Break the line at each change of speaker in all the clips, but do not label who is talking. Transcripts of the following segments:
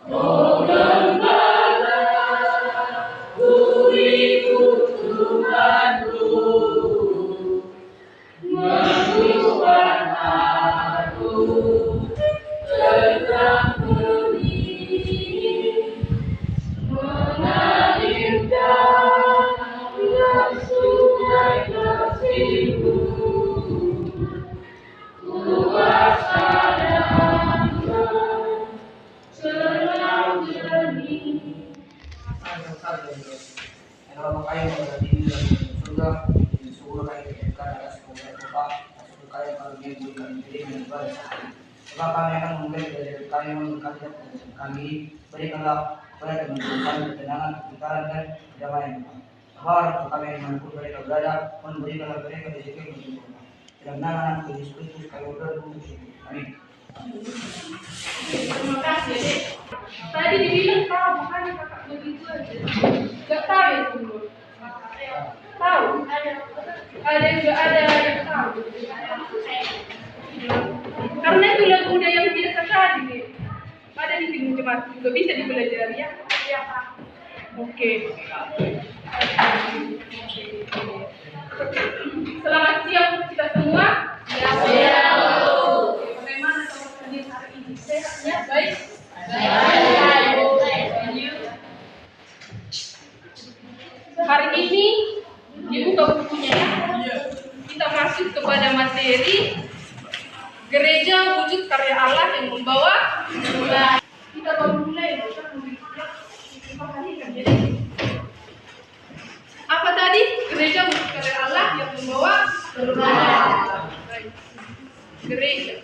Oh gembala, beriku Tuhanku, menyuap aku tetap benih, mengalirkan sungai kasih-Mu, kuasa damai, tenang jernih.
Kalau kayu berarti di dalam surga, di surga kayu dekat atas surga Bapa, masuk kayu kalau dia berikan diri dan balas. Sebab kami akan memberi dari kayu berkat kami, berikanlah kepada teman-teman kami ketenangan, kebenaran dan kedamaian. Bahwa kami yang mampu mereka berada, memberikanlah mereka di sini bersempurna. Dalam nama Yesus Kristus kami berdoa. Amin.
Terima kasih, Dek. Tadi dibilang tahu, makanya kakak begitu aja. Gak tahu ya semua. Tahu? Ada yang gak ada yang tahu. Karena itu lagu udah yang biasa tadi, Dek. Ada di film jemaat juga bisa dipelajari ya. Oke. Selamat siang kita semua.
Ya.
Bagaimana kabar kalian hari ini? Sehatnya baik? Hari ini dibuka bukunya ya. Kita masuk kepada materi gereja wujud karya Allah yang membawa perubahan. Kita baru mulai apa tadi? Gereja wujud karya Allah yang membawa perubahan. Gereja.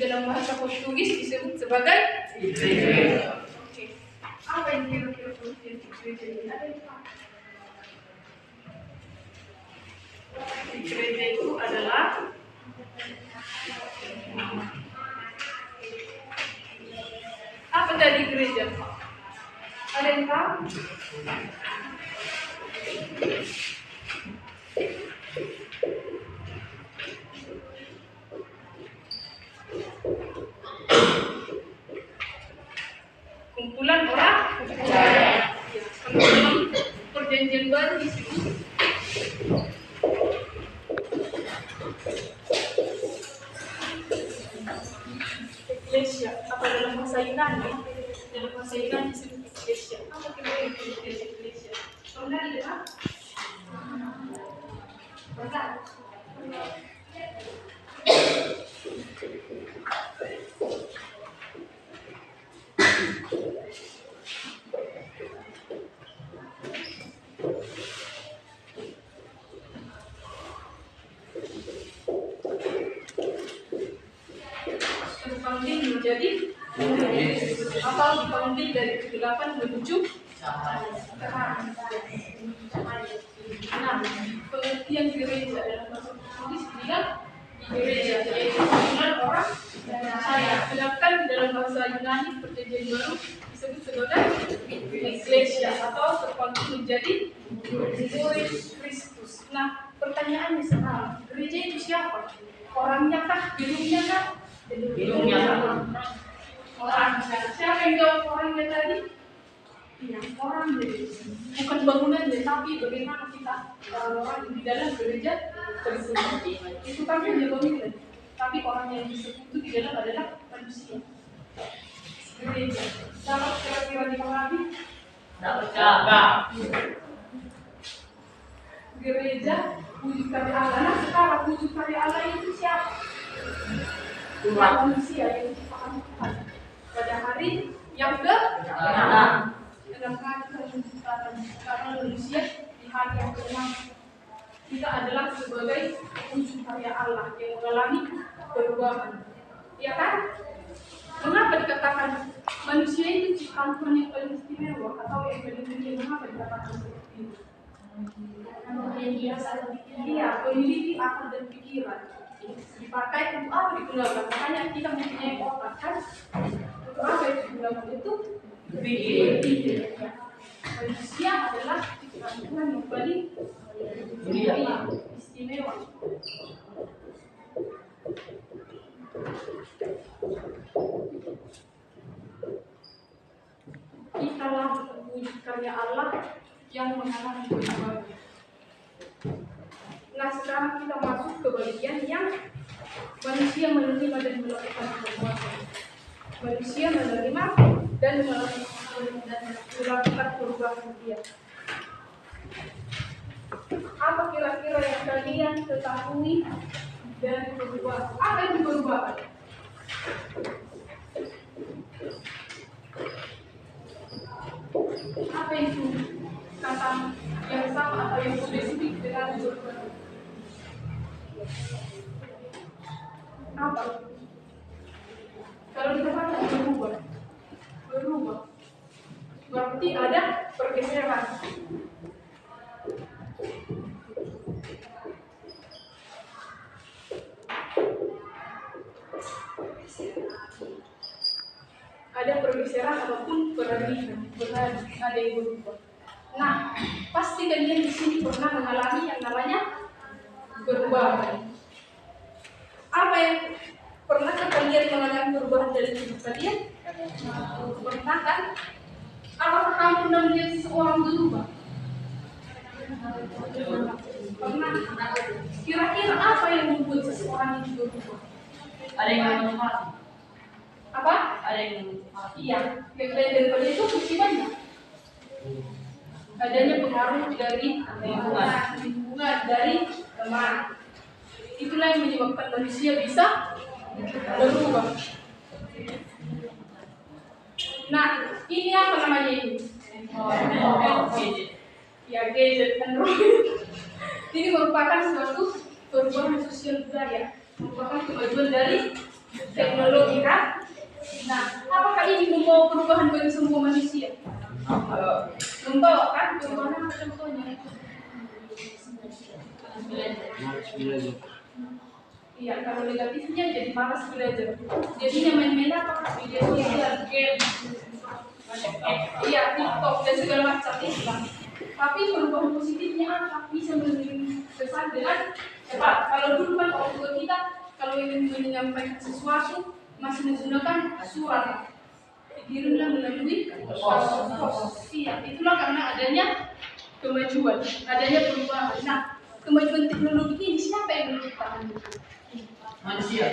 Dalam bahasa Portugis disebut sebagai igreja. Oke. Apa yang kira-kira pengertian igreja ini? Ada yang tahu? Igreja itu adalah apa tadi gereja? Ada yang tahu? Kumpulan orang percaya. Dalam perjanjian baru disebut Eklesia. Apa dalam bahasa Yunani? Dalam bahasa Yunani disebut Eklesia. Apa kira-kira Eklesia? Pernah dengar? Pernah? Terpanggil menjadi apa dipanggil dari kegelapan menuju terang. Nah, pengertian gereja dalam bahasa Portugis dibilang gereja yaitu kumpulan orang percaya. Sedangkan dalam bahasa Yunani perjanjian baru disebut sebagai Eklesia atau terpanggil menjadi murid Kristus. Nah, pertanyaannya sekarang, gereja itu siapa? Orangnya kah? Gedungnya kah? Gedungnya orangnya. Siapa yang jawab orangnya tadi? Iya, orang jadi bukan bangunannya, tapi bagaimana kita orang di dalam gereja tersebut. Itu kan yang bangunan, tapi orang yang disebut di dalam adalah manusia. Gereja. Dapat kira-kira dipahami?
Dapat.
Gereja wujud karya Allah. Nah, sekarang wujud karya Allah itu siapa? Tuhan manusia yang diciptakan Tuhan pada hari yang ke-6. Sedangkan karena manusia di hari yang ke-6 kita adalah sebagai wujud karya Allah yang mengalami perubahan. Ya kan? Mengapa dikatakan manusia itu ciptaan Tuhan yang paling istimewa atau yang paling mulia? Mengapa dikatakan seperti itu? yang biasa iya memiliki akal dan pikiran. Dipakai untuk apa digunakan? Makanya kita mempunyai otak kan? Untuk apa itu digunakan? Itu berpikir. Manusia adalah ciptaan Tuhan yang paling istimewa. Italah wujud karya Allah yang mengalami perubahan. Nah sekarang kita masuk ke bagian yang manusia menerima dan melakukan perbuatan. Manusia menerima dan melakukan perubahan dia. Apa kira-kira yang kalian ketahui dari perubahan? Apa itu perubahan? Apa itu kata yang sama atau yang spesifik dengan perubahan? Apa? Kalau dikatakan berubah, berarti ada pergeseran. Ada pergeseran ataupun peralihan, ada yang berubah. Nah, pasti kalian di sini pernah mengalami yang namanya perubahan. Apa yang pernah kalian mengalami perubahan dari hidup kalian? Pernah kan? Apakah kamu pernah melihat seseorang berubah? Pernah. Kira-kira apa yang membuat seseorang itu berubah?
Ada yang memotivasi.
Apa?
Ada yang memotivasi.
Iya. Yang lain daripada itu mesti banyak. Adanya pengaruh dari lingkungan, dari teman. Itulah yang menyebabkan manusia bisa berubah. Nah, ini apa namanya ini? Ya, gadget Android. Ini merupakan suatu perubahan sosial budaya, merupakan kemajuan dari teknologi kan? Nah, apakah ini membawa perubahan bagi semua manusia? Membawa kan? Perubahan apa contohnya? Iya, kalau negatifnya jadi malas belajar. Jadinya main-main apa? Media sosial, game, iya, TikTok dan segala macam itu. Tapi perubahan positifnya apa? Bisa mengirim pesan dengan cepat. Kalau dulu kan orang tua kita kalau ingin menyampaikan sesuatu masih menggunakan surat, dikirimlah melalui pos. Iya, itulah karena adanya kemajuan, adanya perubahan. Nah, kemajuan teknologi ini siapa yang menciptakan itu? Manusia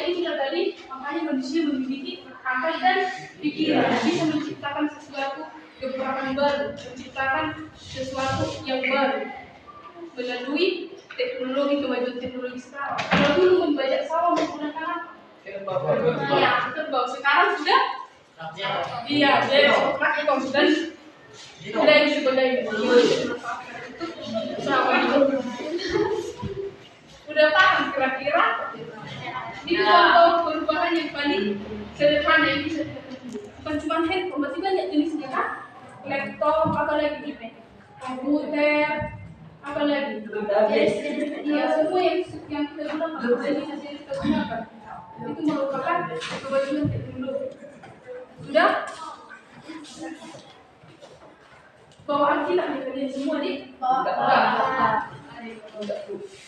itulah tadi, makanya manusia memiliki akal dan pikiran, bisa menciptakan sesuatu gebrakan baru, menciptakan sesuatu yang baru melalui teknologi, kemajuan teknologi sekarang. Kalau dulu membajak sawah menggunakan apa? Iya, kerbau. Sekarang sudah iya, traktor dan sudah yang sebagainya. Udah paham kira-kira? Ini contoh perubahan yang paling sederhana yang bisa kita temui. Bukan cuma handphone, masih banyak jenisnya kan? Laptop, apa lagi? Komputer, apa lagi? Ya, semua yang kita gunakan, yang kita gunakan, itu merupakan kemajuan teknologi. Sudah? Bawa Alkitab nih kalian semua di?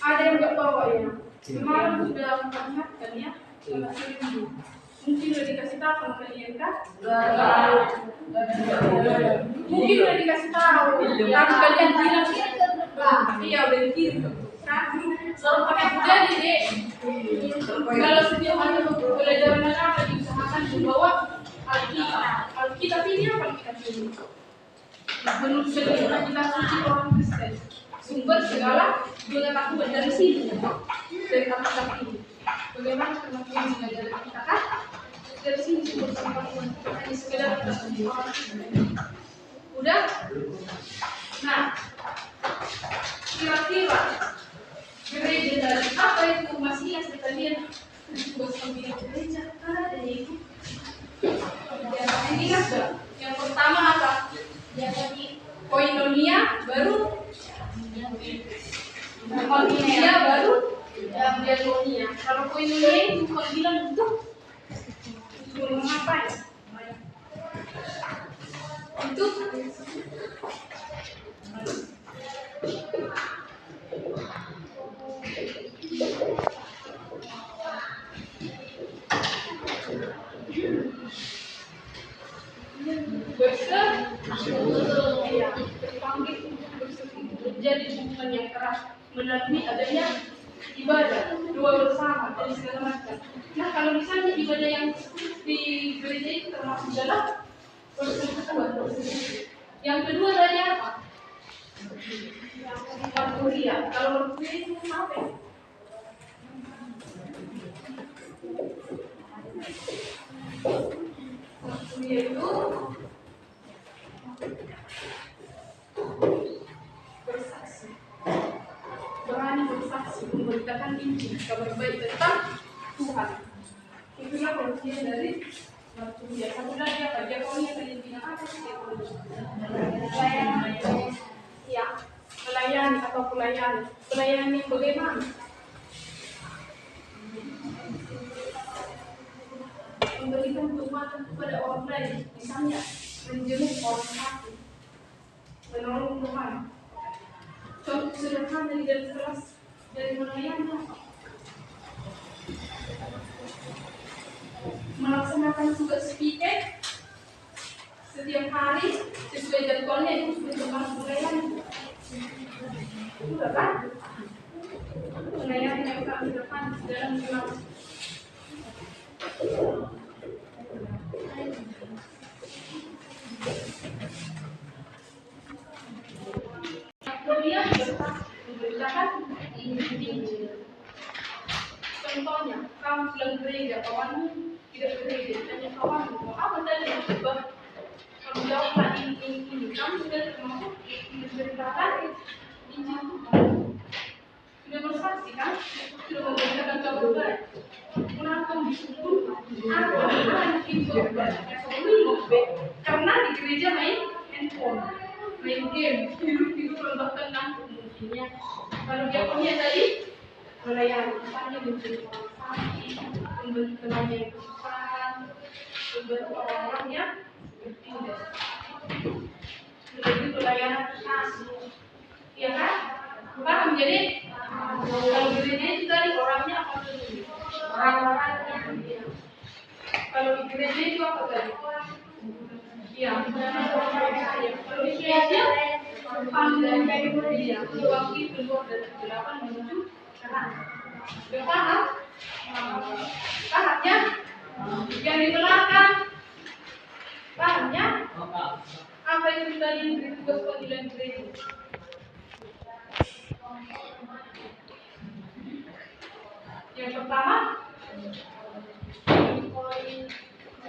Ada yang nggak bawa ya? Kemarin sudah mengingatkan ya, mungkin udah dikasih tahu sama kalian kan? Mungkin udah dikasih tahu, tapi kalian bilang iya udah dikirim kan? Jadi deh, kalau setiap hari pelajaran apa diusahakan membawa Alkitab ini apa kita pilih? Menurut kitab suci orang Kristen, sumber segala pengetahuan dari sini, dari kitab ini. Bagaimana teman-teman belajar kita kan? Dari sini sumber pengetahuan, hanya sekedar kita sendiri orang Kristen. Udah? Nah, kira-kira gereja dari apa itu masih yang kita lihat buat pemilihan gereja ada itu. Ini kan yang pertama apa? Koinonia baru Koinonia baru yang diakonia. Kalau koinonia itu kalau bilang untuk ngapain? Untuk menjadi hubungan yang keras melalui adanya ibadah dua bersama dan segala macam. Nah, kalau misalnya ibadah yang di gereja itu termasuk dalam persekutuan. Yang kedua dari apa? Marturia. Kalau marturia itu apa? Marturia itu bersaksi, berani bersaksi, memberitakan Injil, kabar baik tentang Tuhan. Itulah pengertian dari marturia. Satu lagi apa? Diakonia tadi bilang apa sih diakonia? Ya, melayani atau pelayan. Pelayan yang bagaimana? Memberikan kekuatan kepada orang lain, misalnya menjenguk orang sakit, menolong teman. Contoh sederhana di dalam kelas dari melayani apa? Melaksanakan tugas speaker setiap hari sesuai jadwalnya, itu sudah termasuk melayani. Sudah kan? Melayani yang kami lakukan dalam kelas. Kemudian memberitakan Injil. Contohnya, kamu pulang gereja, kawanmu tidak gereja, tanya kawanmu, apa tadi yang coba? Kamu jawablah ini. Kamu sudah termasuk memberitakan Injil Tuhan. Sudah bersaksi kan? Sudah memberitakan kabar baik. Kenapa disuruh? Apa itu? Karena di gereja main handphone, main game, tidur bahkan ngantuk mungkinnya. Kalau diakonia tadi melayani, misalnya menjadi orang sakit, membantu temannya yang kesusahan, membantu orang-orang yang bertindak. Lebih pelayanan kasih, ya kan? Paham jadi? Kalau gereja itu tadi orangnya apa dulu? Orang-orangnya. Kalau di gereja itu apa tadi? Iya, kalau di gereja panggilan dari gereja waktu keluar dari 8 menuju terang. Paham? Pahamnya? Yang di belakang pahamnya? Apa itu tadi tugas panggilan gereja? Yang pertama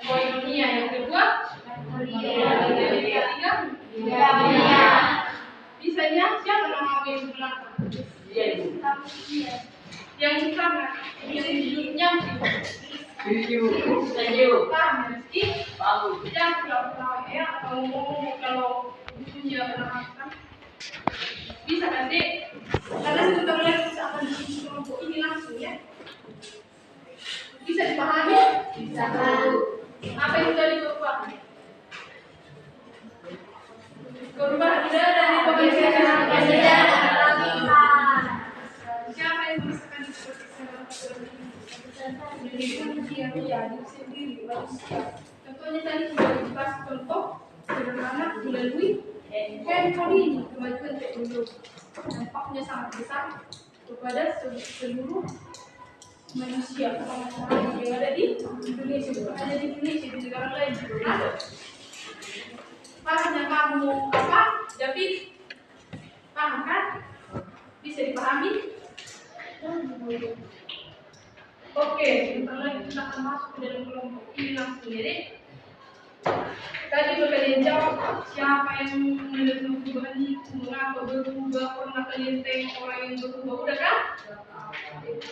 koinonia, yang kedua yang ketiga bisanya siapa nama yang belakang? Yang utama yang hidupnya paham mesti yang pura-pura ya atau ngomong kalau punya berangkat bisa kan dek? Karena sebentar lagi kita akan bikin kelompok ini langsung ya. Bisa dipahami? Bisa. Apa itu tadi korban? Korban tidak dari pembicaraan. Siapa yang merasakan dia sendiri manusia. Contohnya tadi sudah dibahas contoh sederhana melalui handphone ini, kemajuan teknologi. Dampaknya sangat besar kepada seluruh manusia, orang yang ada di Indonesia, bukan hanya di Indonesia, di negara lain juga ada. Pahamnya kamu apa? David? Paham kan? Bisa dipahami? Oke, sebentar lagi kita akan masuk ke dalam kelompok ini langsung ya deh. Tadi kalian jawab siapa yang menerima perubahan itu, mengapa berubah, pernah kalian tengok orang yang berubah, udah kan?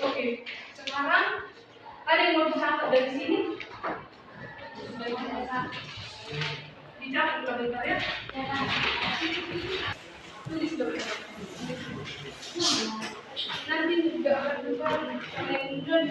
Oke, sekarang ada yang mau dicatat dari sini? Dicatat kalau bentar ya. Tulis dulu. Nanti juga akan buka yang kemudian